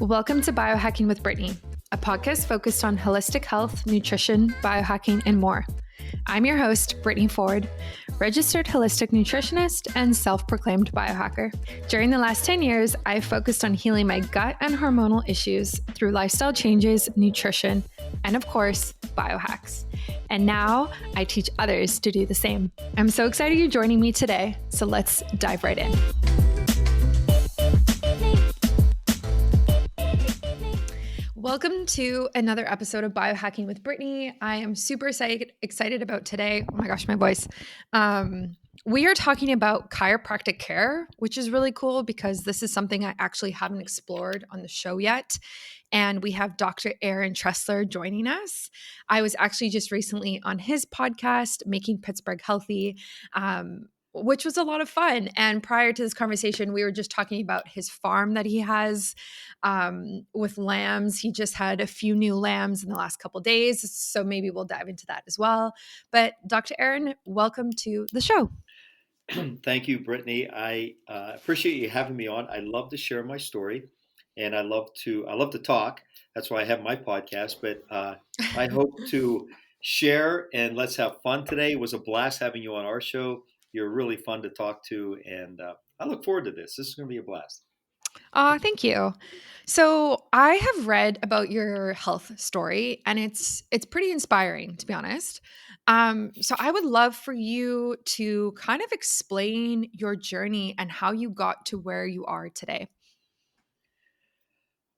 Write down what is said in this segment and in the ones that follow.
Welcome to Biohacking with Brittany, a podcast focused on holistic health, nutrition, biohacking, and more. I'm your host, Brittany Ford, registered holistic nutritionist and self-proclaimed biohacker. During the last 10 years, I've focused on healing my gut and hormonal issues through lifestyle changes, nutrition, and of course, biohacks. And now I teach others to do the same. I'm so excited you're joining me today, so let's dive right in. Welcome to another episode of Biohacking with Brittany. I am super excited about today. Oh my gosh, my voice. We are talking about chiropractic care, which is really cool because this is something I actually haven't explored on the show yet. And we have Dr. Aaron Tressler joining us. I was actually just recently on his podcast, Making Pittsburgh Healthy, which was a lot of fun. And prior to this conversation, we were just talking about his farm that he has with lambs. He just had a few new lambs in the last couple of days. So maybe we'll dive into that as well. But Dr. Aaron, welcome to the show. Thank you, Brittany. I appreciate you having me on. I love to share my story, and I love to talk. That's why I have my podcast. But I hope to share and let's have fun today. It was a blast having you on our show. You're really fun to talk to, and I look forward to this. This is going to be a blast. Thank you. So I have read about your health story, and it's pretty inspiring, to be honest. So I would love for you to kind of explain your journey and how you got to where you are today.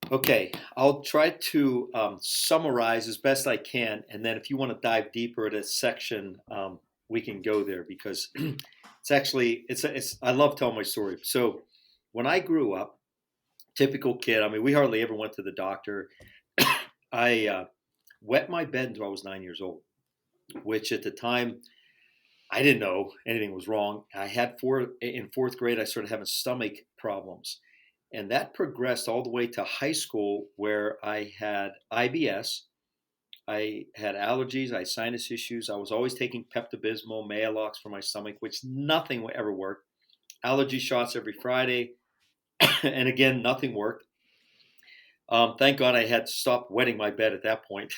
Okay, I'll try to summarize as best I can, and then if you want to dive deeper at a section, we can go there because I love telling my story. So when I grew up, typical kid. I mean, we hardly ever went to the doctor. I wet my bed until I was 9 years old, which at the time I didn't know anything was wrong. I had in fourth grade. I started having stomach problems, and that progressed all the way to high school, where I had IBS. I had allergies. I had sinus issues. I was always taking Pepto-Bismol, Maalox for my stomach, which nothing would ever work. Allergy shots every Friday. And again, nothing worked. Thank God I had stopped wetting my bed at that point.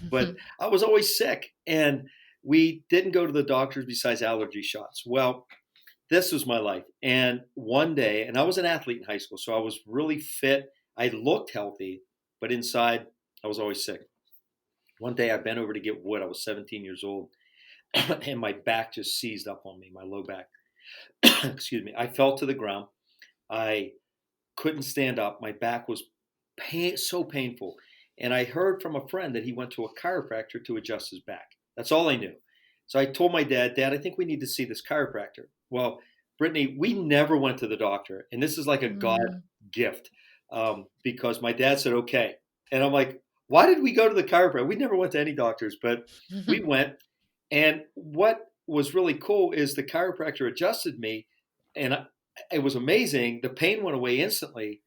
But I was always sick, and we didn't go to the doctors besides allergy shots. Well, this was my life. And one day, and I was an athlete in high school, so I was really fit. I looked healthy, but inside I was always sick. One day I bent over to get wood. I was 17 years old, and my back just seized up on me, my low back. Excuse me. I fell to the ground. I couldn't stand up. My back was so painful. And I heard from a friend that he went to a chiropractor to adjust his back. That's all I knew. So I told my dad, I think we need to see this chiropractor. Well, Brittany, we never went to the doctor. And this is like a God gift because my dad said, okay. And I'm like, why did we go to the chiropractor? We never went to any doctors, but we went. And what was really cool is the chiropractor adjusted me, and it was amazing. The pain went away instantly,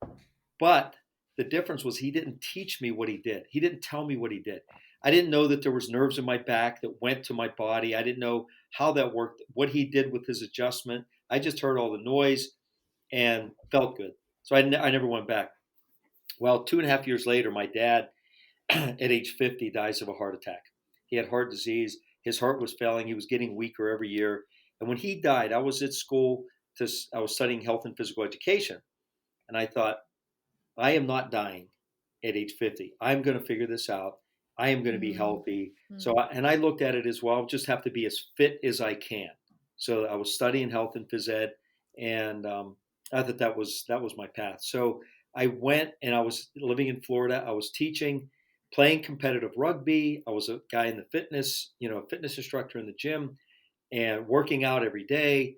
but the difference was he didn't teach me what he did. He didn't tell me what he did. I didn't know that there was nerves in my back that went to my body. I didn't know how that worked, what he did with his adjustment. I just heard all the noise and felt good. So I never went back. Well, 2.5 years later, my dad, at age 50, dies of a heart attack. He had heart disease. His heart was failing. He was getting weaker every year. And when he died, I was at school. I was studying health and physical education. And I thought, I am not dying at age 50. I'm going to figure this out. I am going to be healthy. So, I looked at it as well, just have to be as fit as I can. So I was studying health and phys ed, and I thought that was my path. So I went, and I was living in Florida. I was teaching, playing competitive rugby. I was a guy in the fitness instructor in the gym, and working out every day.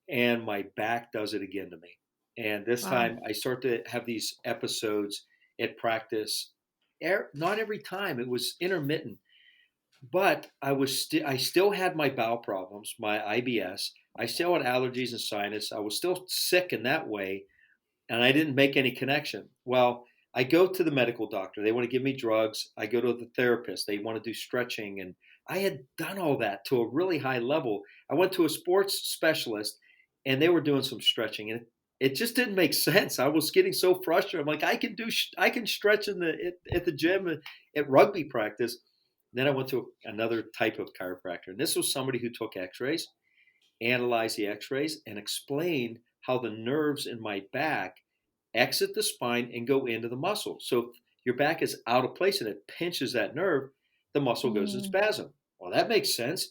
And my back does it again to me. And this time I start to have these episodes at practice. Not every time, it was intermittent, but I still had my bowel problems, my IBS. I still had allergies and sinus. I was still sick in that way, and I didn't make any connection. Well, I go to the medical doctor. They want to give me drugs. I go to the therapist. They want to do stretching, and I had done all that to a really high level. I went to a sports specialist, and they were doing some stretching, and it just didn't make sense. I was getting so frustrated. I'm like, I can stretch at the gym at rugby practice. Then I went to another type of chiropractor, and this was somebody who took X-rays, analyzed the X-rays, and explained how the nerves in my back exit the spine and go into the muscle. So if your back is out of place and it pinches that nerve, the muscle goes in Mm. spasm. Well, that makes sense.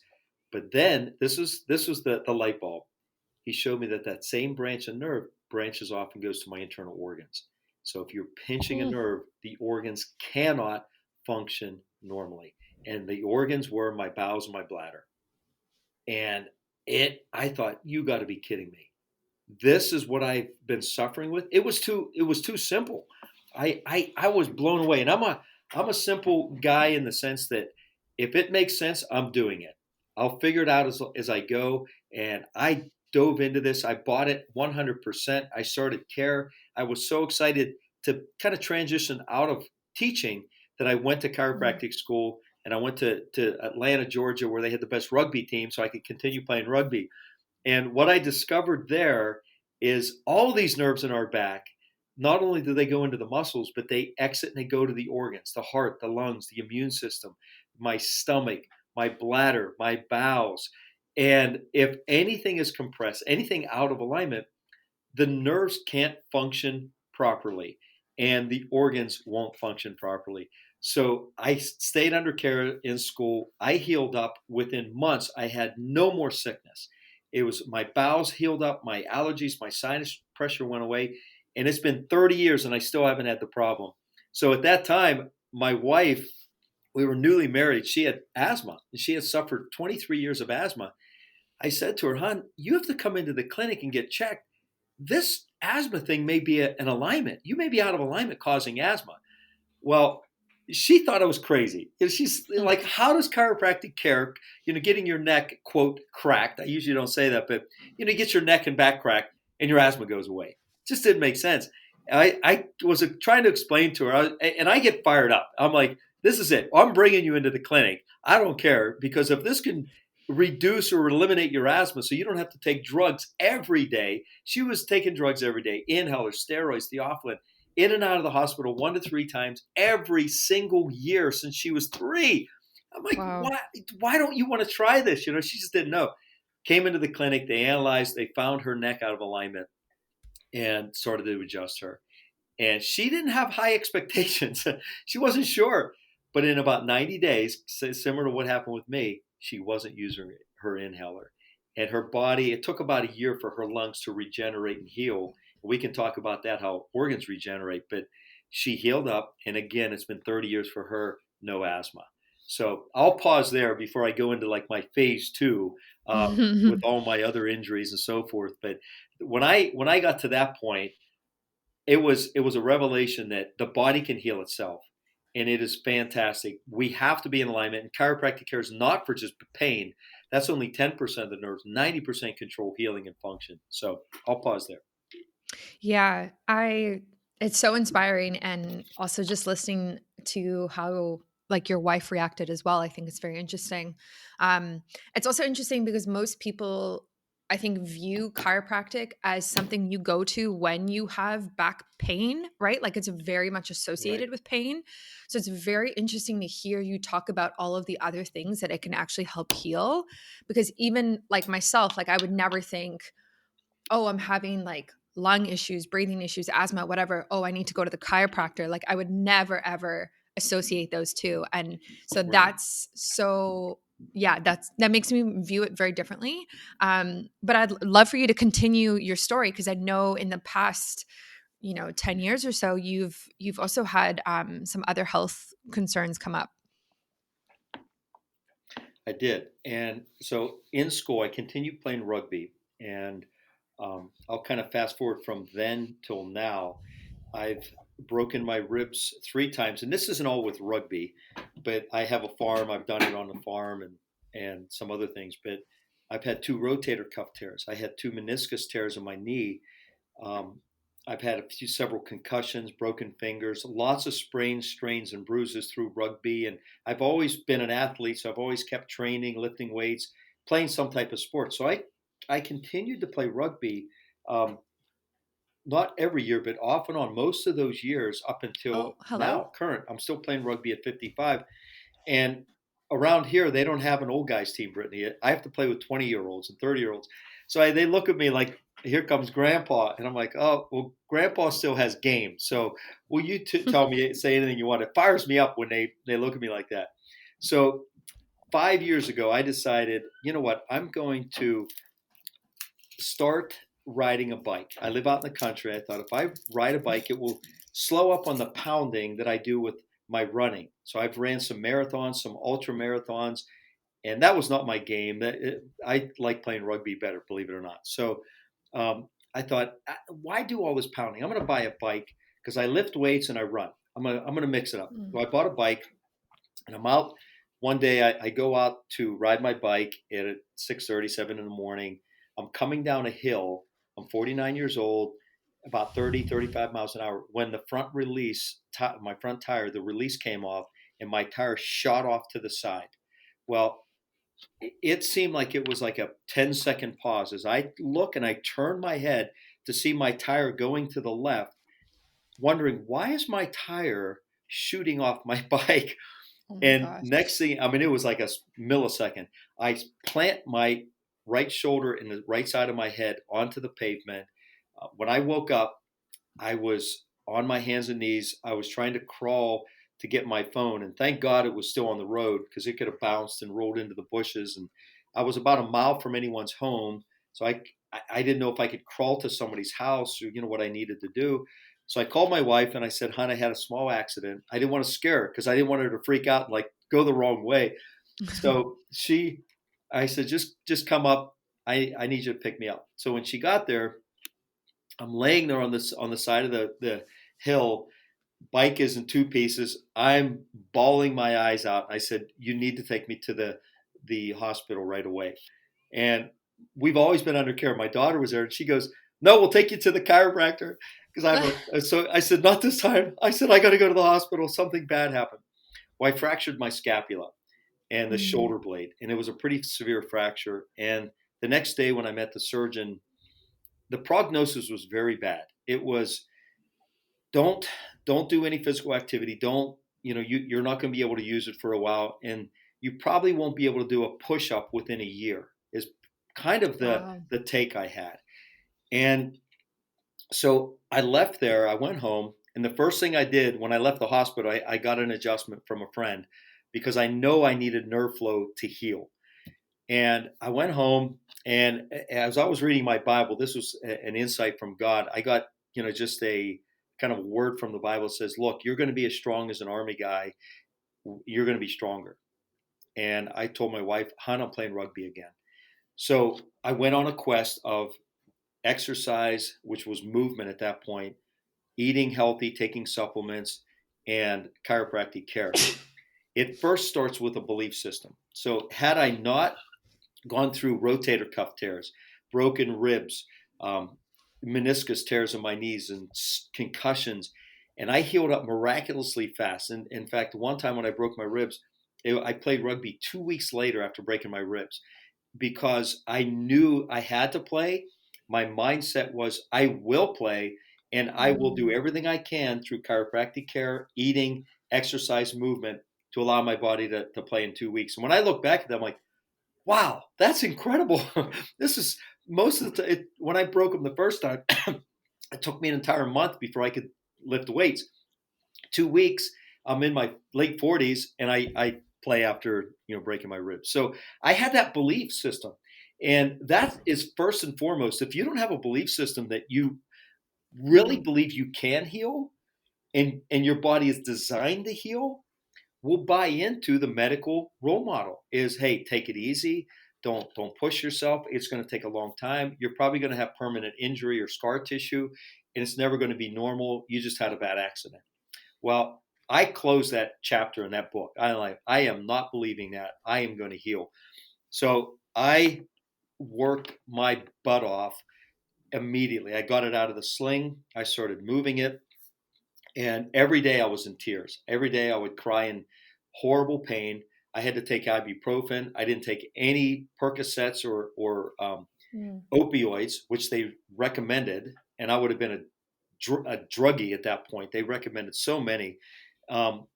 But then this was the light bulb. He showed me that that same branch of nerve branches off and goes to my internal organs. So if you're pinching a Mm. nerve, the organs cannot function normally. And the organs were my bowels and my bladder. And I thought, you got to be kidding me. This is what I've been suffering with. It was too simple. I was blown away. And I'm a simple guy in the sense that if it makes sense, I'm doing it. I'll figure it out as I go. And I dove into this. I bought it 100%. I started care. I was so excited to kind of transition out of teaching that I went to Mm. chiropractic school, and I went to Atlanta, Georgia, where they had the best rugby team, so I could continue playing rugby. And what I discovered there is all these nerves in our back, not only do they go into the muscles, but they exit and they go to the organs, the heart, the lungs, the immune system, my stomach, my bladder, my bowels. And if anything is compressed, anything out of alignment, the nerves can't function properly and the organs won't function properly. So I stayed under care in school. I healed up within months. I had no more sickness. It was my bowels healed up, my allergies, my sinus pressure went away. And it's been 30 years and I still haven't had the problem. So at that time, my wife, we were newly married. She had asthma and she had suffered 23 years of asthma. I said to her, hon, you have to come into the clinic and get checked. This asthma thing may be an alignment. You may be out of alignment causing asthma. Well, she thought I was crazy. She's Mm. like, how does chiropractic care, getting your neck, quote, cracked? I usually don't say that, but, you get your neck and back cracked and your asthma goes away. It just didn't make sense. I was trying to explain to her, and I get fired up. I'm like, this is it. I'm bringing you into the clinic. I don't care, because if this can reduce or eliminate your asthma so you don't have to take drugs every day. She was taking drugs every day, inhalers, steroids, theophylline, in and out of the hospital 1 to 3 times every single year since she was 3. I'm like, Wow. why don't you want to try this? She just didn't know. Came into the clinic, they analyzed, they found her neck out of alignment and started to adjust her. And she didn't have high expectations. She wasn't sure. But in about 90 days, similar to what happened with me, she wasn't using her inhaler. And her body, it took about a year for her lungs to regenerate and heal. We can talk about that, how organs regenerate. But she healed up. And again, it's been 30 years for her, no asthma. So I'll pause there before I go into like my phase two, with all my other injuries and so forth. But when I got to that point, it was a revelation that the body can heal itself, and it is fantastic. We have to be in alignment, and chiropractic care is not for just pain. That's only 10% of the nerves. 90% control healing and function. So I'll pause there. Yeah, it's so inspiring, and also just listening to how like your wife reacted as well. I think it's very interesting. It's also interesting because most people, I think, view chiropractic as something you go to when you have back pain, right? Like it's very much Right. associated with pain. So it's very interesting to hear you talk about all of the other things that it can actually help heal. Because even like myself, like I would never think, oh, I'm having like lung issues, breathing issues, asthma, whatever. Oh, I need to go to the chiropractor. Like I would never ever associate those two. And so Right. that's so yeah, that makes me view it very differently. But I'd love for you to continue your story because I know in the past, 10 years or so, you've also had some other health concerns come up. I did. And so in school, I continued playing rugby. And I'll kind of fast forward from then till now. I've broken my ribs 3 times. And this isn't all with rugby, but I have a farm. I've done it on the farm and some other things. But I've had 2 rotator cuff tears. I had 2 meniscus tears in my knee. Um, I've had several concussions, broken fingers, lots of sprains, strains, and bruises through rugby. And I've always been an athlete, so I've always kept training, lifting weights, playing some type of sport. So I continued to play rugby. Um, not every year, but off and on most of those years up until Oh, hello? now, current. I'm still playing rugby at 55. And around here, they don't have an old guys team, Brittany. I have to play with 20-year-olds and 30-year-olds. So they look at me like, here comes Grandpa. And I'm like, oh, well, Grandpa still has game. So will you tell me, say anything you want? It fires me up when they look at me like that. So 5 years ago, I decided, you know what? I'm going to start riding a bike. I live out in the country. I thought if I ride a bike, it will slow up on the pounding that I do with my running. So I've ran some marathons, some ultra marathons, and that was not my game. I like playing rugby better, believe it or not. So I thought, why do all this pounding? I'm going to buy a bike because I lift weights and I run. I'm going to mix it up. So I bought a bike, and I'm out one day. I go out to ride my bike at 6:30, 7 in the morning. I'm coming down a hill. I'm 49 years old, about 30, 35 miles an hour. When the front release, my front tire, the release came off, and my tire shot off to the side. Well, it seemed like it was like a 10-second pause as I look and I turn my head to see my tire going to the left, wondering why is my tire shooting off my bike. Oh my And gosh. next thing, I mean, it was like a millisecond. I plant my right shoulder and the right side of my head onto the pavement. When I woke up, I was on my hands and knees. I was trying to crawl to get my phone, and thank God it was still on the road because it could have bounced and rolled into the bushes. And I was about a mile from anyone's home, so I didn't know if I could crawl to somebody's house or what I needed to do. So I called my wife and I said, "Hon, I had a small accident." I didn't want to scare her because I didn't want her to freak out and like go the wrong way. So I said, just come up. I need you to pick me up. So when she got there, I'm laying there on the side of the hill. Bike is in two pieces. I'm bawling my eyes out. I said, "You need to take me to the hospital right away." And we've always been under care. My daughter was there, and she goes, "No, we'll take you to the chiropractor." Because so I said, "Not this time." I said, "I got to go to the hospital. Something bad happened." Well, I fractured my scapula and the Mm. shoulder blade, and it was a pretty severe fracture. And the next day when I met the surgeon, the prognosis was very bad. It was don't don't do any physical activity. Don't you're not going to be able to use it for a while, and you probably won't be able to do a push up within a year. Is kind of Wow. the take I had. And so I left there. I went home, and the first thing I did when I left the hospital, I got an adjustment from a friend because I know I needed nerve flow to heal. And I went home, and as I was reading my Bible, this was an insight from God. I got, just a kind of word from the Bible that says, "Look, you're going to be as strong as an army guy. You're going to be stronger." And I told my wife, "Hon, I'm playing rugby again." So I went on a quest of exercise, which was movement at that point, eating healthy, taking supplements, and chiropractic care. It first starts with a belief system. So had I not gone through rotator cuff tears, broken ribs, um, meniscus tears in my knees, and concussions. And I healed up miraculously fast. And in fact, one time when I broke my ribs, I played rugby 2 weeks later after breaking my ribs because I knew I had to play. My mindset was, I will play and I will do Mm. everything I can through chiropractic care, eating, exercise, movement to allow my body to play in 2 weeks. And when I look back at them, I'm like, wow, that's incredible. This is most of the time. When I broke them the first time, it took me an entire month before I could lift weights. 2 weeks, I'm in my late 40s, and I play after breaking my ribs. So I had that belief system, and that is first and foremost. If you don't have a belief system that you really believe you can heal, and your body is designed to heal, will buy into the medical role model is, hey, take it easy, don't push yourself, it's going to take a long time, you're probably going to have permanent injury or scar tissue, and it's never going to be normal, you just had a bad accident. Well, I closed that chapter in that book. I am not believing that I am going to heal. So I worked my butt off immediately. I got it out of the sling, I started moving it, and every day I was in tears. Every day I would cry in horrible pain. I had to take ibuprofen. I didn't take any Percocets or Mm. opioids, which they recommended, and I would have been a druggie at that point. They recommended so many. Um,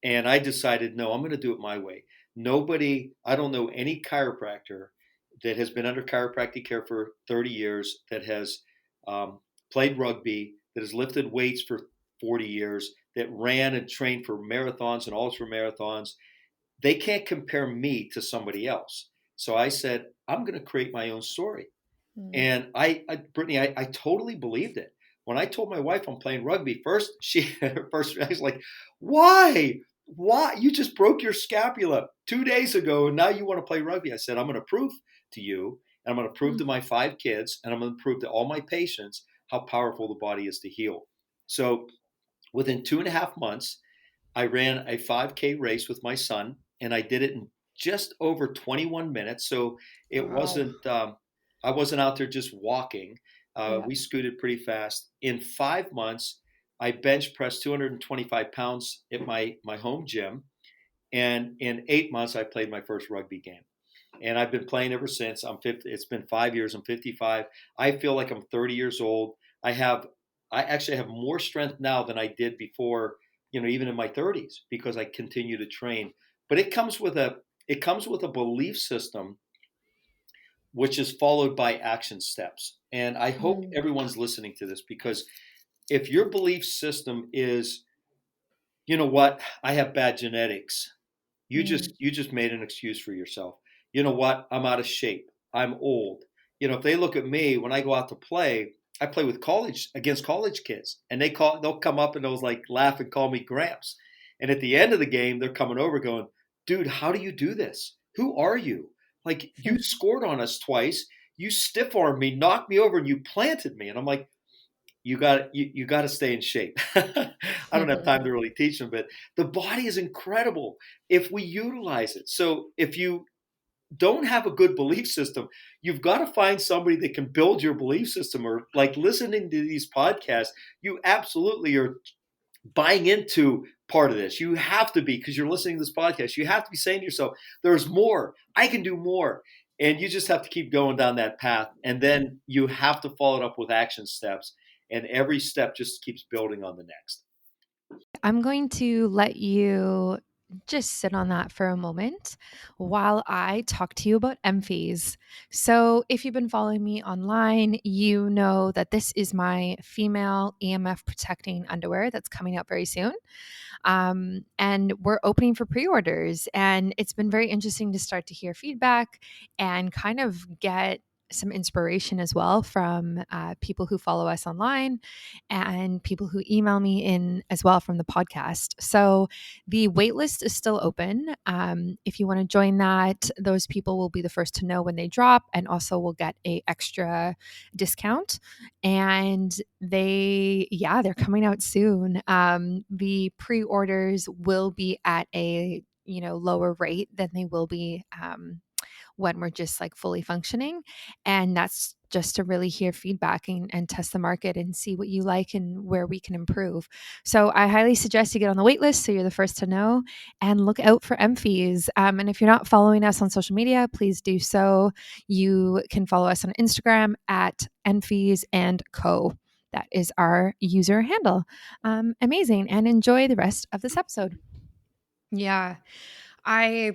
and I decided, no, I'm going to do it my way. I don't know any chiropractor that has been under chiropractic care for 30 years, that has um, played rugby, that has lifted weights for 40 years, that ran and trained for marathons and ultra marathons. They can't compare me to somebody else. So I said, I'm going to create my own story. Mm. And Brittany, I totally believed it. When I told my wife I'm playing rugby, first reaction was like, why? Why? You just broke your scapula 2 days ago, and now you want to play rugby. I said, I'm going to prove to you, and I'm going to prove to my 5 kids, and I'm going to prove to all my patients how powerful the body is to heal. So within 2.5 months, I ran a 5K race with my son, and I did it in just over 21 minutes. So it Wow. wasn't, I wasn't out there just walking. Yeah. We scooted pretty fast. In 5 months, I bench pressed 225 pounds at my home gym. And in 8 months, I played my first rugby game. And I've been playing ever since. I'm 50. It's been 5 years. I'm 55. I feel like I'm 30 years old. I have, I actually have more strength now than I did before, even in my 30s, because I continue to train. But it comes with a belief system, which is followed by action steps. And I hope Mm. everyone's listening to this, because if your belief system is, you know what, I have bad genetics, Mm. you just made an excuse for yourself. You know what? I'm out of shape. I'm old. If they look at me when I go out to play, I play with against college kids, and they'll come up and they'll like laugh and call me Gramps. And at the end of the game, they're coming over going, "Dude, how do you do this? Who are you? Like, you scored on us twice. You stiff armed me, knocked me over, and you planted me." And I'm like, you got to stay in shape. I don't have time to really teach them, but the body is incredible if we utilize it. So if you don't have a good belief system, you've got to find somebody that can build your belief system. Or like listening to these podcasts, you absolutely are buying into part of this. You have to be, because you're listening to this podcast. You have to be saying to yourself, there's more. I can do more. And you just have to keep going down that path. And then you have to follow it up with action steps. And every step just keeps building on the next. I'm going to let you just sit on that for a moment while I talk to you about Emphies. So, if you've been following me online, you know that this is my female EMF protecting underwear that's coming out very soon. And we're opening for pre-orders, and it's been very interesting to start to hear feedback and kind of get some inspiration as well from people who follow us online and people who email me in as well from the podcast. So the waitlist is still open. If you want to join that, those people will be the first to know when they drop, and also will get a extra discount. And they're coming out soon. The pre-orders will be at a lower rate than they will be when we're just like fully functioning. And that's just to really hear feedback and test the market and see what you like and where we can improve. So I highly suggest you get on the wait list so you're the first to know, and look out for Emphies. And if you're not following us on social media, please do so. You can follow us on Instagram at Emphies and Co. That is our user handle. Amazing. And enjoy the rest of this episode. Yeah. I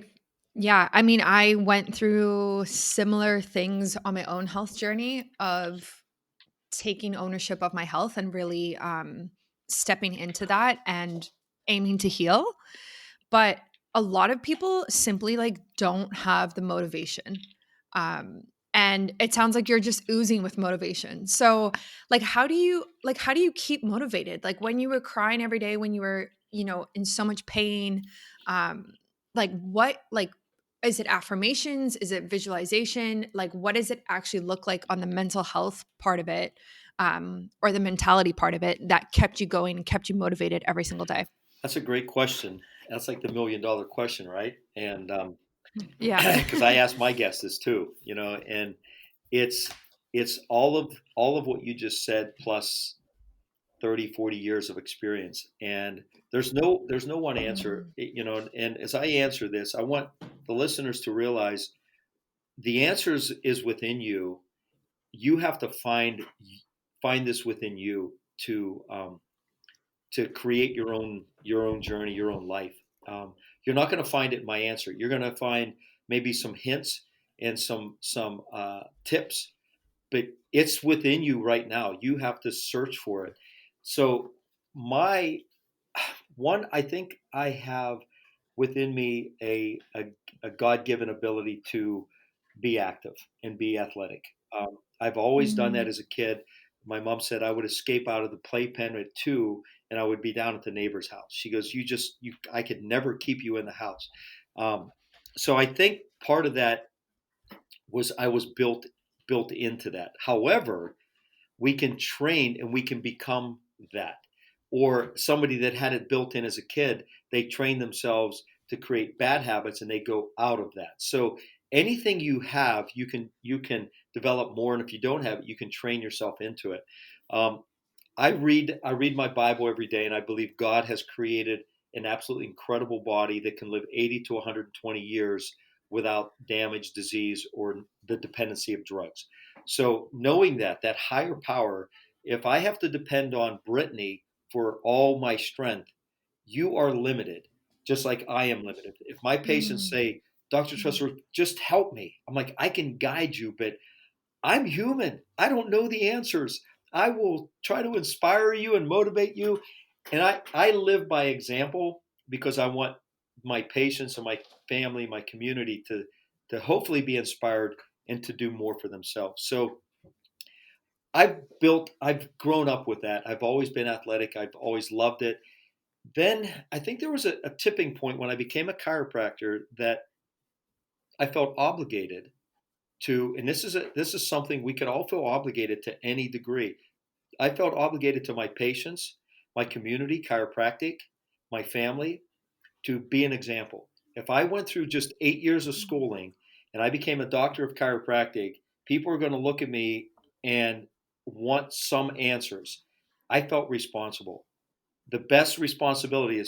I mean, I went through similar things on my own health journey of taking ownership of my health and really stepping into that and aiming to heal. But a lot of people simply like don't have the motivation. Um and it sounds like you're just oozing with motivation. So how do you keep motivated? Like when you were crying every day, when you were, in so much pain, um what is it affirmations? Is it visualization? Like what does it actually look like on the mental health part of it? Or the mentality part of it that kept you going and kept you motivated every single day? That's a great question. That's like the $1 million question, right? And Yeah. because I ask my guests this too, and it's all of what you just said plus 30, 40 years of experience. And there's no one answer, Mm. and as I answer this, I want the listeners to realize the answers is within you. You have to find this within you. to create your own journey, your own life. You're not going to find it in my answer. You're going to find maybe some hints and some tips, but it's within you right now. You have to search for it. So my one, I think I have within me a God given ability to be active and be athletic. I've always done that Mm. as a kid. My mom said I would escape out of the playpen at 2 and I would be down at the neighbor's house. She goes, I could never keep you in the house. Um, so I think part of that was I was built into that. However, we can train and we can become that. Or somebody that had it built in as a kid, they train themselves to create bad habits and they go out of that. So anything you have, you can develop more, and if you don't have it, you can train yourself into it. Um, I read my Bible every day, and I believe God has created an absolutely incredible body that can live 80 to 120 years without damage, disease, or the dependency of drugs. So knowing that higher power, if I have to depend on Brittany for all my strength, you are limited, just like I am limited. If my patients Mm. say, Dr. Mhm. Tressler, just help me, I'm like, I can guide you, but I'm human. I don't know the answers. I will try to inspire you and motivate you. And I live by example because I want my patients and my family, my community to hopefully be inspired and to do more for themselves. So I've grown up with that. I've always been athletic. I've always loved it. Then I think there was a tipping point when I became a chiropractor that I felt obligated to, and this is something we could all feel obligated to any degree. I felt obligated to my patients, my community, chiropractic, my family, to be an example. If I went through just 8 years of schooling and I became a doctor of chiropractic, people are going to look at me and want some answers. I felt responsible. The best responsibility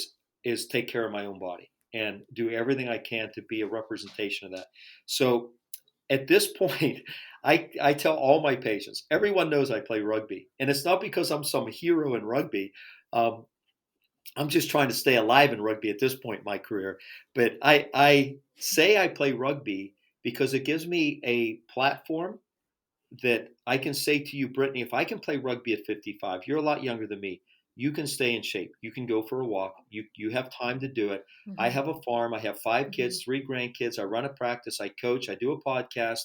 is take care of my own body and do everything I can to be a representation of that. So at this point, I tell all my patients, everyone knows I play rugby. And it's not because I'm some hero in rugby. Um, I'm just trying to stay alive in rugby at this point in my career. But I say I play rugby because it gives me a platform that I can say to you, Brittany, if I can play rugby at 55, you're a lot younger than me. You can stay in shape. You can go for a walk. You have time to do it. I Mhm. have a farm. I have 5 kids, Mhm. 3 grandkids. I run a practice. I coach. I do a podcast,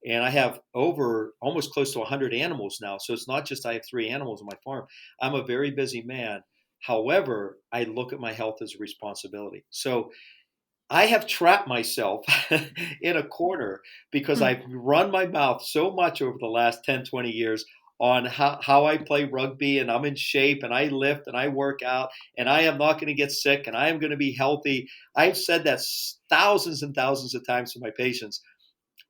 and I have over almost close to 100 animals now. So it's not just I have 3 animals on my farm. I'm a very busy man. However, I look at my health as a responsibility. So I have trapped myself in a corner because Mm. I've run my mouth so much over the last 10, 20 years on how I play rugby and I'm in shape and I lift and I work out and I am not going to get sick and I am going to be healthy. I've said that thousands and thousands of times to my patients.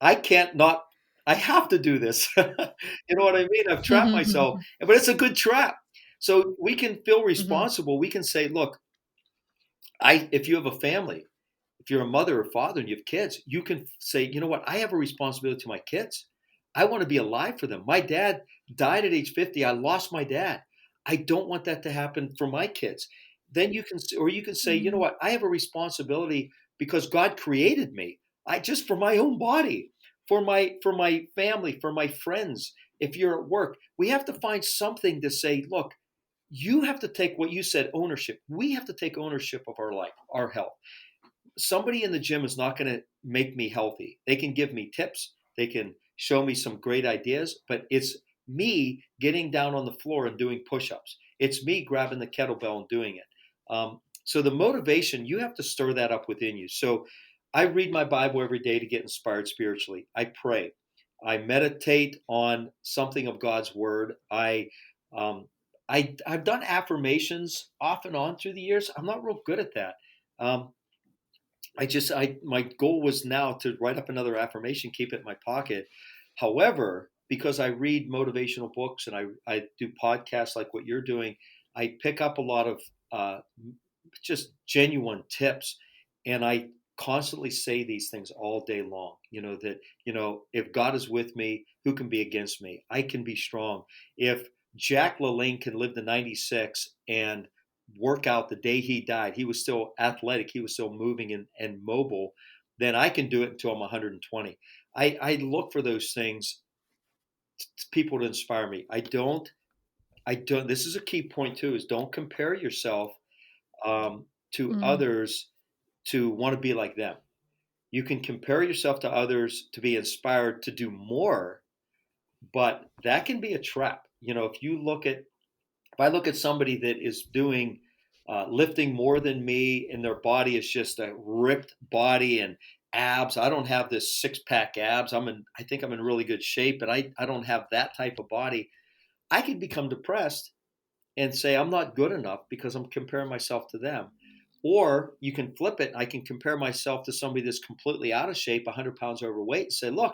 I can't not, I have to do this. You know what I mean? I've trapped myself, but it's a good trap. So we can feel Mhm. responsible. We can say, look, if you have a family, if you're a mother or father and you have kids, you can say, you know what, I have a responsibility to my kids. I want to be alive for them. My dad died at age 50. I lost my dad. I don't want that to happen for my kids. Then you can, or you can say, you know Mhm. what, I have a responsibility because God created me. I just for my own body, for my family, for my friends. If you're at work, we have to find something to say, look, you have to take what you said, ownership. We have to take ownership of our life, our health. Somebody in the gym is not going to make me healthy. They can give me tips, they can show me some great ideas, but it's me getting down on the floor and doing push ups. It's me grabbing the kettlebell and doing it. So the motivation, you have to stir that up within you. So I read my Bible every day to get inspired spiritually. I pray. I meditate on something of God's word. Um, I've done affirmations off and on through the years. I'm not real good at that. Um, I my goal was now to write up another affirmation, keep it in my pocket. However, because I read motivational books and I do podcasts like what you're doing, I pick up a lot of uh, just genuine tips, and I constantly say these things all day long. You know that if God is with me, who can be against me? I can be strong. If Jack LaLanne can live to 96 and work out the day he died. He was still athletic. He was still moving and mobile. Then I can do it until I'm 120. I look for those things, people to inspire me. I don't, this is a key point too, is don't compare yourself to Mm, others to want to be like them. You can compare yourself to others to be inspired to do more, but that can be a trap. If I look at somebody that is doing lifting more than me and their body is just a ripped body and abs, I don't have this six pack abs. I think I'm in really good shape, but I don't have that type of body. I can become depressed and say I'm not good enough because I'm comparing myself to them. Or you can flip it. I can compare myself to somebody that's completely out of shape, 100 pounds overweight, and say, look,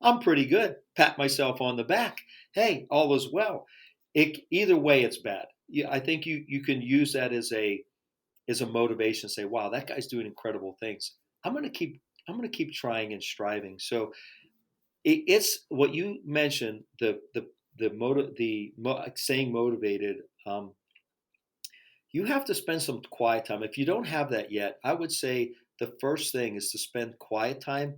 I'm pretty good. Pat myself on the back. Hey, all is well. Either way, it's bad. I think you can use that as a motivation. Say, wow, that guy's doing incredible things. I'm going to keep trying and striving. So it's what you mentioned, staying motivated. You have to spend some quiet time. If you don't have that yet, I would say the first thing is to spend quiet time.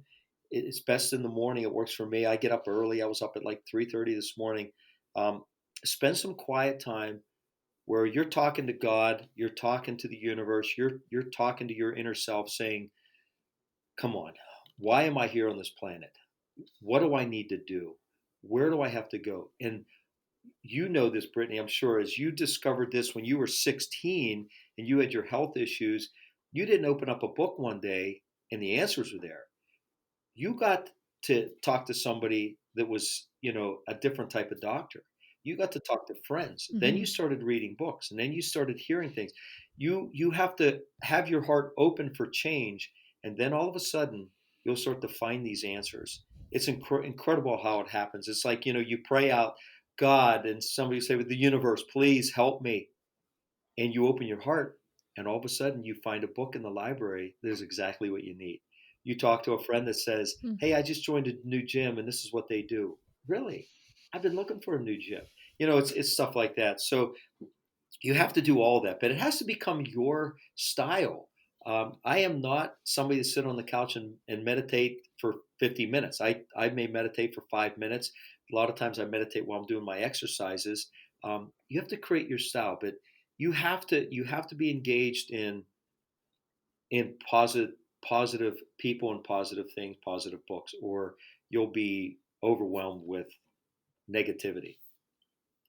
It's best in the morning. It works for me. I get up early. I was up at like 3:30 this morning. Um, Spend some quiet time where you're talking to God, you're talking to the universe, you're talking to your inner self, saying, "Come on, why am I here on this planet? What do I need to do? Where do I have to go?" And you know this, Brittany, I'm sure, as you discovered this when you were 16 and you had your health issues, you didn't open up a book one day and the answers were there. You got to talk to somebody that was, a different type of doctor. You got to talk to friends. Then you mhm. started reading books and then you started hearing things. You have to have your heart open for change, and then all of a sudden you'll start to find these answers. It's incredible how it happens. It's like, you pray out God and somebody say with the universe, please help me. And you open your heart, and all of a sudden you find a book in the library that is exactly what you need. You talk to a friend that says, Mm. hey, I just joined a new gym and this is what they do. Really? I've been looking for a new gym. It's stuff like that. So you have to do all that, but it has to become your style. I am not somebody to sit on the couch and meditate for 50 minutes. I may meditate for 5 minutes. A lot of times I meditate while I'm doing my exercises. You have to create your style, but you have to be engaged in positive people and positive things, positive books, or you'll be overwhelmed with negativity.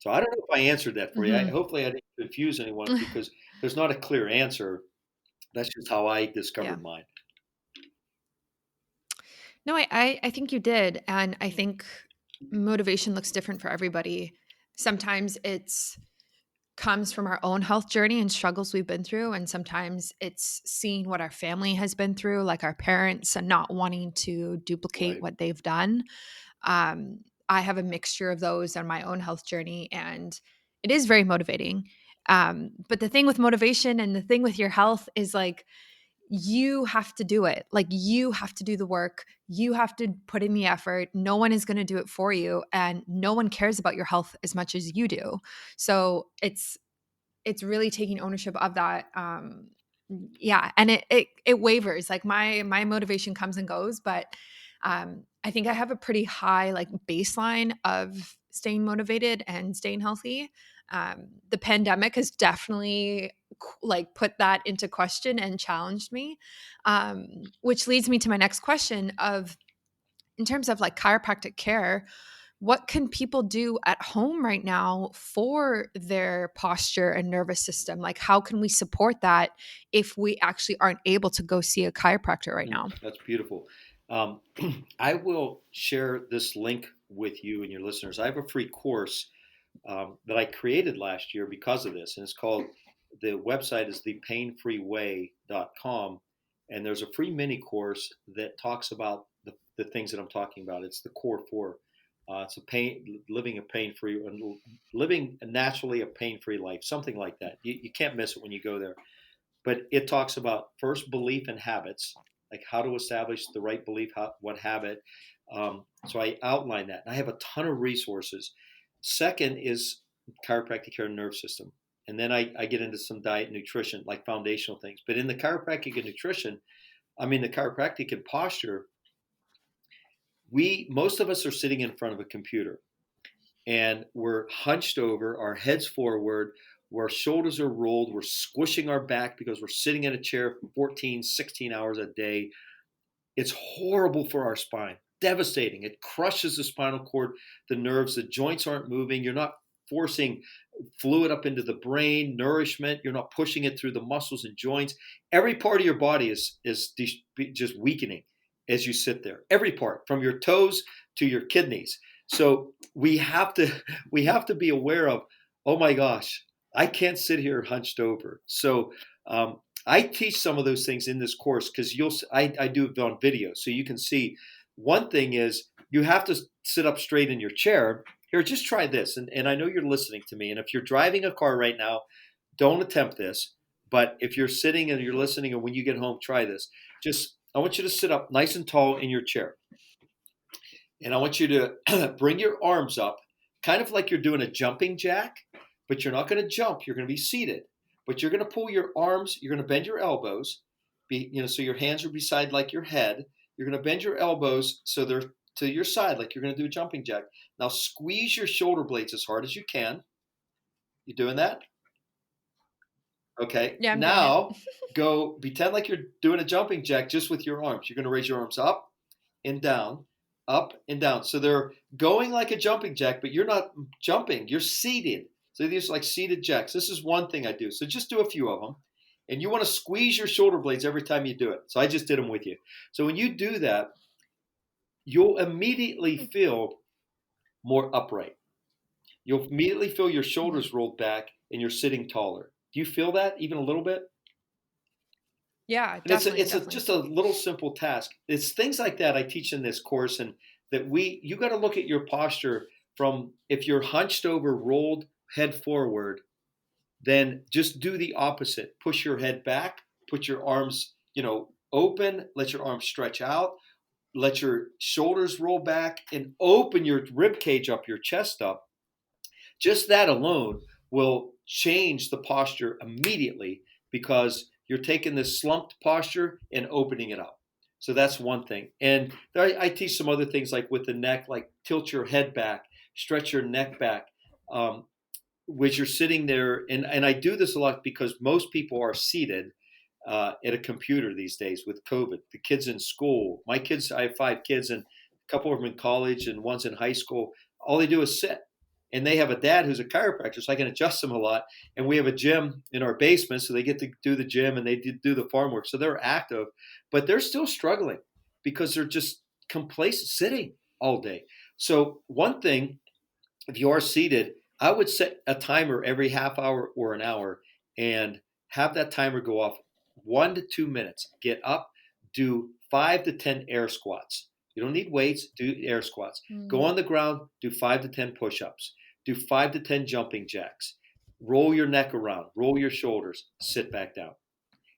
So I don't know if I answered that for you. Mhm. Hopefully I didn't confuse anyone because there's not a clear answer. That's just how I Yeah. discovered mine. No, I think you did, and I think motivation looks different for everybody. Sometimes it's comes from our own health journey and struggles we've been through, and sometimes it's seeing what our family has been through, like our parents, and not wanting to duplicate Right. what they've done. Um, I have a mixture of those on my own health journey, and it is very motivating. But the thing with motivation and the thing with your health is like you have to do it. Like you have to do the work. You have to put in the effort. No one is going to do it for you, and no one cares about your health as much as you do. So it's really taking ownership of that. Yeah, and it wavers. Like my motivation comes and goes, but I think I have a pretty high like baseline of staying motivated and staying healthy. The pandemic has definitely like put that into question and challenged me, which leads me to my next question of in terms of like chiropractic care, what can people do at home right now for their posture and nervous system? Like, how can we support that if we actually aren't able to go see a chiropractor right now? That's beautiful. Um, I will share this link with you and your listeners. I have a free course that I created last year because of this, and it's called, the website is thepainfreeway.com, and there's a free mini course that talks about the things that I'm talking about. It's the core four. It's living naturally a pain-free life, something like that. You can't miss it when you go there. But it talks about first belief and habits, like how to establish the right belief, what habit. So I outline that, and I have a ton of resources. Second is chiropractic care and nerve system. And then I get into some diet and nutrition, like foundational things. But in the chiropractic and nutrition, I mean, the chiropractic and posture, most of us are sitting in front of a computer and we're hunched over, our heads forward, our shoulders are rolled, we're squishing our back because we're sitting in a chair for 14, 16 hours a day. It's horrible for our spine, devastating. It crushes the spinal cord, the nerves, the joints aren't moving. You're not forcing fluid up into the brain, nourishment. You're not pushing it through the muscles and joints. Every part of your body is just weakening as you sit there. Every part, from your toes to your kidneys. So we have to be aware of, oh my gosh, I can't sit here hunched over. So I teach some of those things in this course because I do it on video, so you can see. One thing is you have to sit up straight in your chair. Here, just try this, and I know you're listening to me. And if you're driving a car right now, don't attempt this. But if you're sitting and you're listening, and when you get home, try this. I want you to sit up nice and tall in your chair, and I want you to bring your arms up, kind of like you're doing a jumping jack, but you're not going to jump. You're going to be seated, but you're going to pull your arms. You're going to bend your elbows, so your hands are beside like your head. You're going to bend your elbows so they're to your side, like you're going to do a jumping jack. Now squeeze your shoulder blades as hard as you can. You doing that? Okay. Yeah, I'm doing it. Now go pretend like you're doing a jumping jack just with your arms. You're going to raise your arms and down, up and down. So they're going like a jumping jack, but you're not jumping. You're seated. So these are like seated jacks. This is one thing I do. So just do a few of them. And you want to squeeze your shoulder blades every time you do it. So I just did them with you. So when you do that, you'll immediately feel more upright. You'll immediately feel your Mhm. shoulders rolled back and you're sitting taller. Do you feel that even a little bit? Yeah, And definitely, definitely. just a little simple task. It's things like that I teach in this course, and you got to look at your posture from if you're hunched over, rolled head forward, then just do the opposite. Push your head back, put your arms, open, let your arms stretch out, let your shoulders roll back, and open your rib cage up, your chest up. Just that alone will change the posture immediately because you're taking this slumped posture and opening it up. So that's one thing. And I teach some other things like with the neck, like tilt your head back, stretch your neck back, which you're sitting there. And I do this a lot because most people are seated at a computer these days with COVID. The kids in school, my kids, I have 5 kids, and a couple of them in college and one's in high school. All they do is sit. And they have a dad who's a chiropractor, so I can adjust them a lot. And we have a gym in our basement, so they get to do the gym and they do the farm work. So they're active, but they're still struggling because they're just complacent sitting all day. So one thing, if you are seated, I would set a timer every half hour or an hour and have that timer go off 1 to 2 minutes. Get up, do 5 to 10 air squats. You don't need weights, do air squats. Go Mm. on the ground, do 5 to 10 push ups, do 5 to 10 jumping jacks. Roll your neck around, roll your shoulders, sit back down.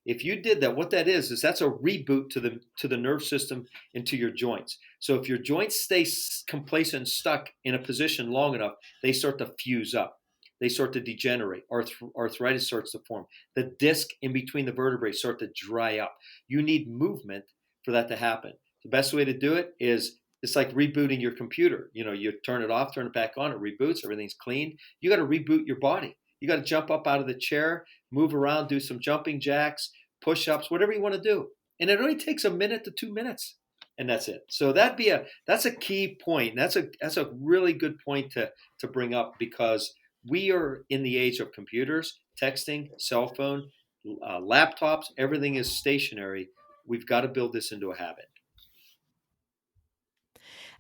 If you did that, what that is that's a reboot to the nerve system and to your joints. So if your joints stay complacent and stuck in a position long enough, they start to fuse up. They start to degenerate. Arthritis starts to form. The disc in between the vertebrae start to dry up. You need movement for that to happen. The best way to do it is it's like rebooting your computer. You turn it off, turn it back on, it reboots, everything's clean. You got to reboot your body. You got to jump up out of the chair, move around, do some jumping jacks, push-ups, whatever you want to do. And it only takes 1 to 2 minutes. And that's it. So that's a key point. And that's a really good point to bring up because we are in the age of computers, texting, cell phone, laptops, everything is stationary. We've got to build this into a habit.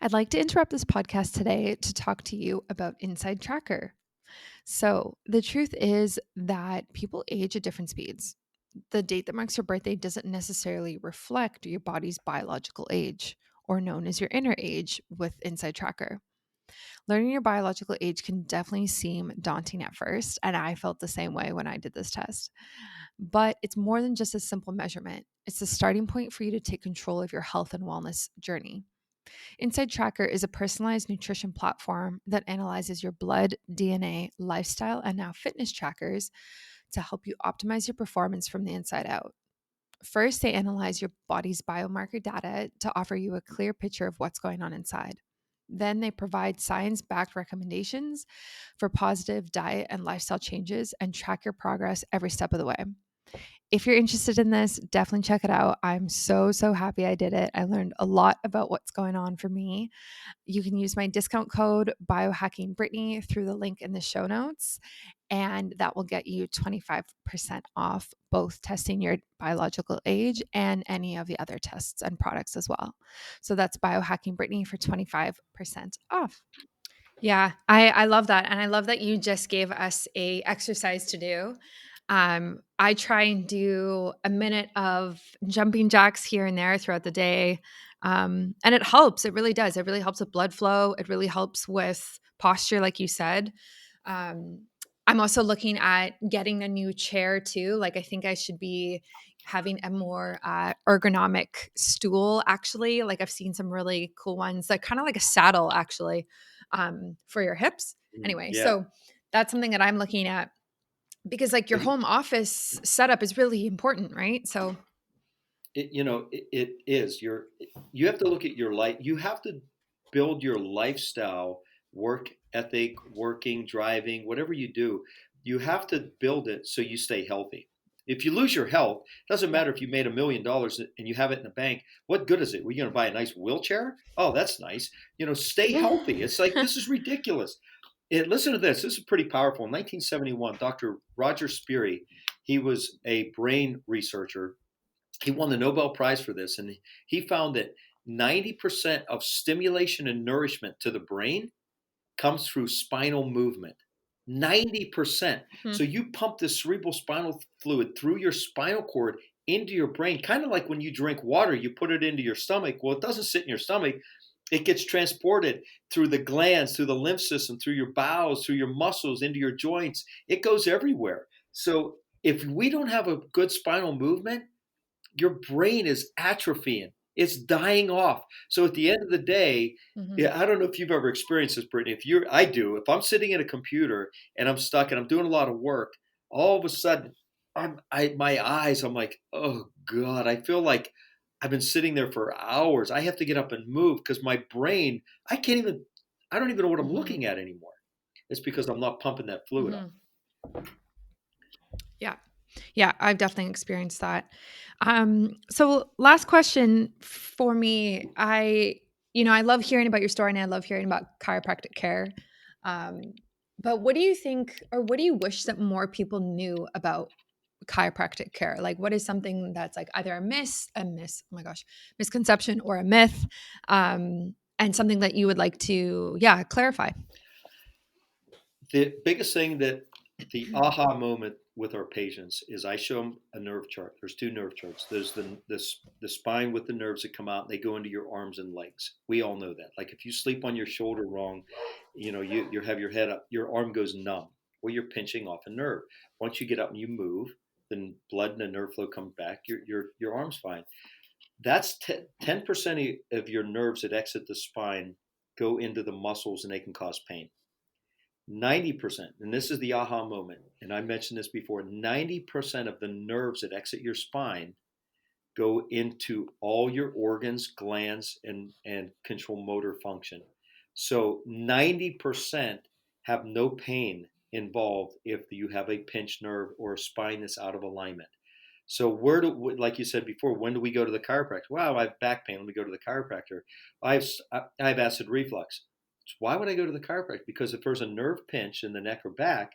I'd like to interrupt this podcast today to talk to you about Inside Tracker. So, the truth is that people age at different speeds. The date that marks your birthday doesn't necessarily reflect your body's biological age, or known as your inner age with Inside Tracker. Learning your biological age can definitely seem daunting at first, and I felt the same way when I did this test. But it's more than just a simple measurement, it's a starting point for you to take control of your health and wellness journey. Inside Tracker is a personalized nutrition platform that analyzes your blood, DNA, lifestyle, and now fitness trackers to help you optimize your performance from the inside out. First, they analyze your body's biomarker data to offer you a clear picture of what's going on inside. Then they provide science backed recommendations for positive diet and lifestyle changes and track your progress every step of the way. If you're interested in this, definitely check it out. I'm so happy I did it. I learned a lot about what's going on for me. You can use my discount code Biohacking Brittany through the link in the show notes, and that will get you 25% off both testing your biological age and any of the other tests and products as well. So that's Biohacking Brittany for 25% off. Yeah, I love that. And I love that you just gave us a exercise to do. I try and do a minute of jumping jacks here and there throughout the day. And it helps. It really does. It really helps with blood flow. It really helps with posture, like you said. Um, I'm also looking at getting a new chair too. Like, I think I should be having a more ergonomic stool, actually. Like, I've seen some really cool ones, like kind of like a saddle, actually, for your hips. Anyway, Yeah. so that's something that I'm looking at because, like, your home office setup is really important, right? So, It is you have to look at your life. You have to build your lifestyle, work ethic, working, driving, whatever you do. You have to build it so you stay healthy. If you lose your health, it doesn't yeah. matter if you made $1 million and you have it in the bank. What good is it? We're going to buy a nice wheelchair? Oh, that's nice. Stay healthy. It's like, this is ridiculous. Listen to this. This is pretty powerful. In 1971, Dr. Roger Sperry, he was a brain researcher. He won the Nobel Prize for this, and he found that 90% of stimulation and nourishment to the brain comes through spinal movement. 90%. Hmm. So you pump the cerebral spinal fluid through your spinal cord into your brain, kind of like when you drink water, you put it into your stomach. Well, it doesn't sit in your stomach. It gets transported through the glands, through the lymph system, through your bowels, through your muscles, into your joints. It goes everywhere. So if we don't have a good spinal movement, your brain is atrophying. It's dying off. So at the end of the day, Mhm. yeah, I don't know if you've ever experienced this, Brittany. I do. If I'm sitting at a computer and I'm stuck and I'm doing a lot of work, all of a sudden, my eyes. I'm like, oh God, I feel like I've been sitting there for hours. I have to get up and move because my brain, I don't even know what I'm Mhm. looking at anymore. It's because I'm not pumping that fluid up. Mhm. Yeah. Yeah, I've definitely experienced that. So last question for me. I love hearing about your story and I love hearing about chiropractic care. Um, but what do you think, or what do you wish that more people knew about chiropractic care? Like, what is something that's like either oh my gosh, misconception or a myth, and something that you would like to, yeah, clarify? The biggest thing that the aha moment with our patients is I show them a nerve chart. There's two nerve charts. There's the spine with the nerves that come out and they go into your arms and legs. We all know that. Like if you sleep on your shoulder wrong, you have your head up, your arm goes numb. Well, you're pinching off a nerve. Once you get up and you move, then blood and the nerve flow comes back. Your arm's fine. That's 10% of your nerves that exit the spine go into the muscles and they can cause pain. 90%, and this is the aha moment, and I mentioned this before, 90% of the nerves that exit your spine go into all your organs, glands, and control motor function. So 90% have no pain involved if you have a pinched nerve or a spine that's out of alignment. So like you said before, when do we go to the chiropractor? Wow, I have back pain. Let me go to the chiropractor. I have acid reflux. So why would I go to the chiropractor? Because if there's a nerve pinch in the neck or back,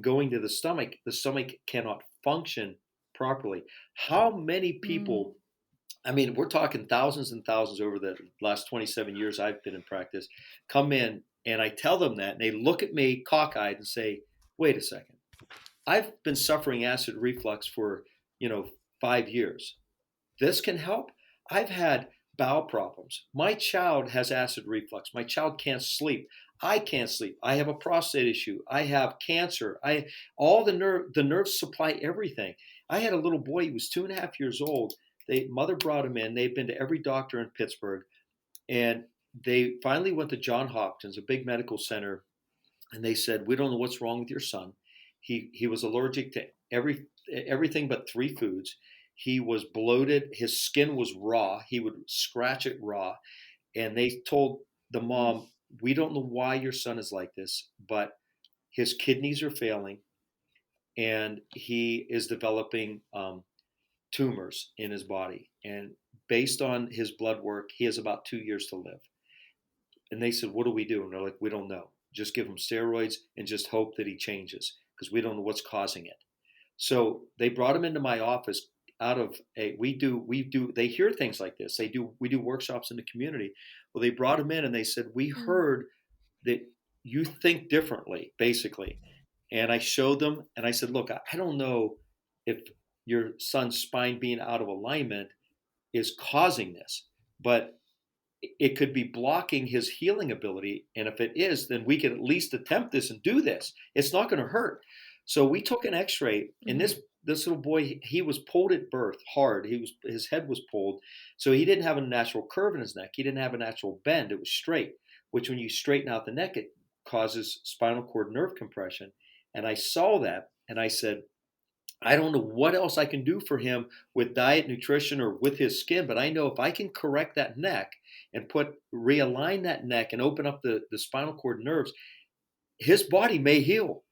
going to the stomach cannot function properly. How many Mm. people, I mean, we're talking thousands and thousands over the last 27 years I've been in practice, come in and I tell them that and they look at me cockeyed and say, wait a second. I've been suffering acid reflux for, you know, 5 years. This can help. I've had bowel problems. My child has acid reflux. My child can't sleep. I can't sleep. I have a prostate issue. I have cancer. All the nerves supply everything. I had a little boy. He was 2.5 years old. Mother brought him in. They've been to every doctor in Pittsburgh. And they finally went to Johns Hopkins, a big medical center, and they said, "We don't know what's wrong with your son. He was allergic to everything but three foods. He was bloated. His skin was raw. He would scratch it raw." And they told the Mm. mom, "We don't know why your son is like this, but his kidneys are failing, and he is developing tumors in his body. And based on his blood work, he has about 2 years to live." And they said, "What do we do?" And they're like, "We don't know. Just give him steroids and just hope that he changes because we don't know what's causing it." So they brought him into my office out of a we do they hear things like this. We do workshops in the community. Well, they brought him in and they said, "We Mm. heard that you think differently, basically." And I showed them and I said, "Look, I don't know if your son's spine being out of alignment is causing this, but it could be blocking his healing ability. And if it is, then we can at least attempt this and do this. It's not going to hurt." So we took an X-ray, and Mm. this little boy, he was pulled at birth hard. His head was pulled, so he didn't have a natural curve in his neck. He didn't have a natural bend. It was straight, which when you straighten out the neck, it causes spinal cord nerve compression. And I saw that, and I said, "I don't know what else I can do for him with diet, nutrition, or with his skin, but I know if I can correct that neck and realign that neck and open up the spinal cord nerves, his body may heal."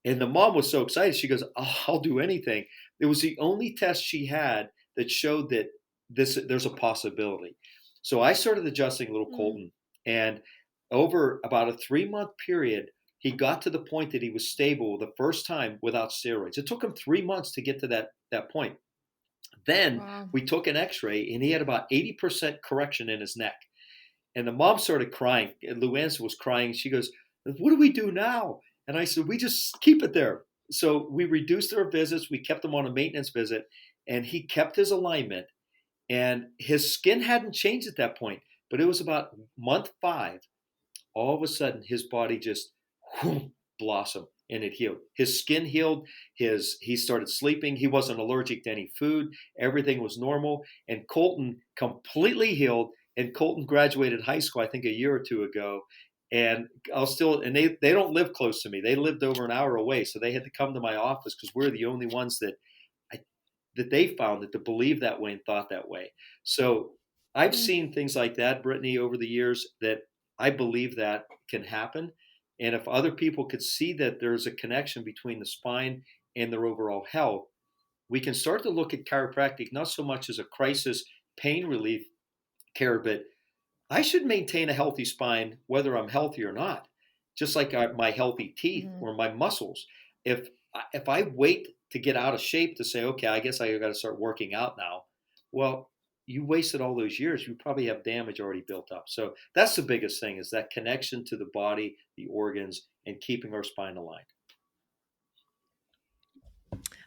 And the mom was so excited. She goes, "Oh, I'll do anything." It was the only test she had that showed that there's a possibility. So I started adjusting little Mm. Colton, and over about a 3 month period, he got to the point that he was stable the first time without steroids. It took him 3 months to get to that point. Then Wow. we took an X-ray, and he had about 80% correction in his neck. And the mom started crying. And Luann was crying. She goes, "What do we do now?" And I said, "We just keep it there." So we reduced our visits. We kept him on a maintenance visit, and he kept his alignment. And his skin hadn't changed at that point, but it was about month 5. All of a sudden, his body just whoom, blossomed and it healed. His skin healed. He started sleeping. He wasn't allergic to any food. Everything was normal. And Colton completely healed. And Colton graduated high school, I think, a year or two ago. And they don't live close to me. They lived over an hour away, so they had to come to my office because we're the only ones I, that they found that to believe that way and thought that way. So I've Mm. seen things like that, Brittany, over the years that I believe that can happen. And if other people could see that there's a connection between the spine and their overall health, we can start to look at chiropractic not so much as a crisis pain relief care, but I should maintain a healthy spine whether I'm healthy or not, just like my healthy teeth Mhm. or my muscles. If if I wait to get out of shape to say, "Okay, I guess I got to start working out now," well, you wasted all those years. You probably have damage already built up. So that's the biggest thing is that connection to the body, the organs, and keeping our spine aligned.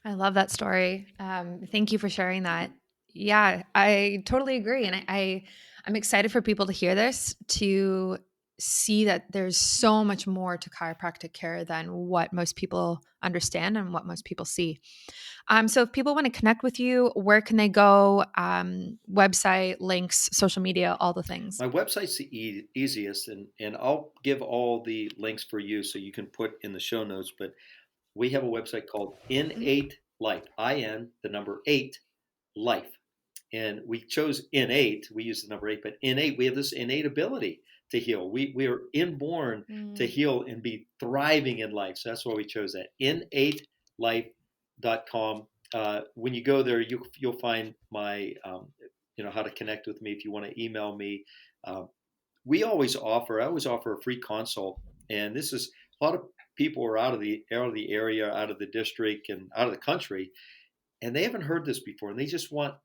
I love that story. Thank you for sharing that. Yeah, I totally agree, and I'm excited for people to hear this to see that there's so much more to chiropractic care than what most people understand and what most people see. So if people want to connect with you, where can they go? Website, links, social media, all the things. My website's the easiest, and I'll give all the links for you so you can put in the show notes. But we have a website called Mhm. Innate Life, the number 8 life. And we chose innate, we use the number 8, but innate, we have this innate ability to heal. We are inborn to Mm. heal and be thriving in life. So that's why we chose that. innatelife.com. When you go there, you'll find my, how to connect with me if you want to email me. Uh, I always offer a free consult. And this is a lot of people are out of the area, out of the district, and out of the country, and they haven't heard this before, and they just want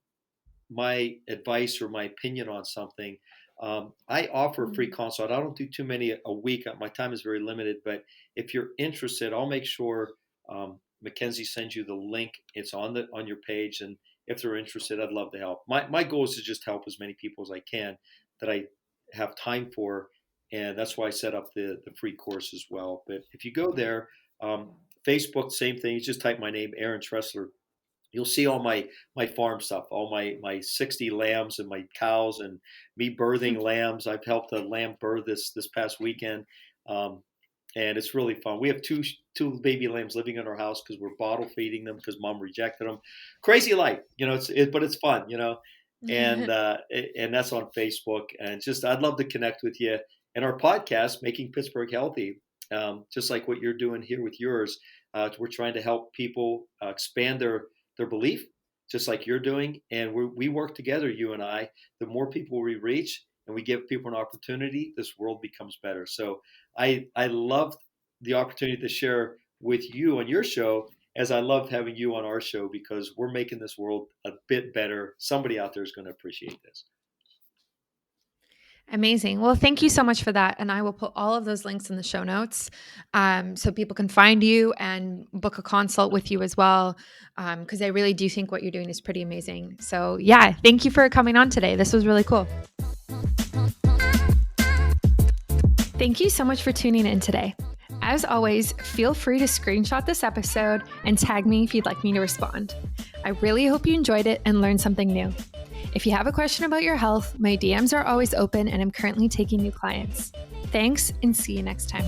my advice or my opinion on something. I offer a free Mm. consult. I don't do too many a week. My time is very limited, but if you're interested, I'll make sure Mackenzie sends you the link. It's on your page, and if they're interested, I'd love to help. My goal is to just help as many people as I can that I have time for, and that's why I set up the free course as well. But if you go there, Facebook, same thing. You just type my name, Aaron Tressler, you'll see all my farm stuff, all my 60 lambs and my cows and me birthing lambs. I've helped a lamb birth this past weekend. Um, and it's really fun. We have two baby lambs living in our house because we're bottle feeding them because mom rejected them. Crazy life, but it's fun, and that's on Facebook. And just I'd love to connect with you. And our podcast, Making Pittsburgh Healthy, just like what you're doing here with yours, we're trying to help people expand their belief, just like you're doing. And we work together, you and I. The more people we reach and we give people an opportunity, this world becomes better. So I love the opportunity to share with you on your show, as I loved having you on our show, because we're making this world a bit better. Somebody out there is going to appreciate this. Amazing. Well, thank you so much for that. And I will put all of those links in the show notes so people can find you and book a consult with you as well, because I really do think what you're doing is pretty amazing. So yeah, thank you for coming on today. This was really cool. Thank you so much for tuning in today. As always, feel free to screenshot this episode and tag me if you'd like me to respond. I really hope you enjoyed it and learned something new. If you have a question about your health, my DMs are always open and I'm currently taking new clients. Thanks and see you next time.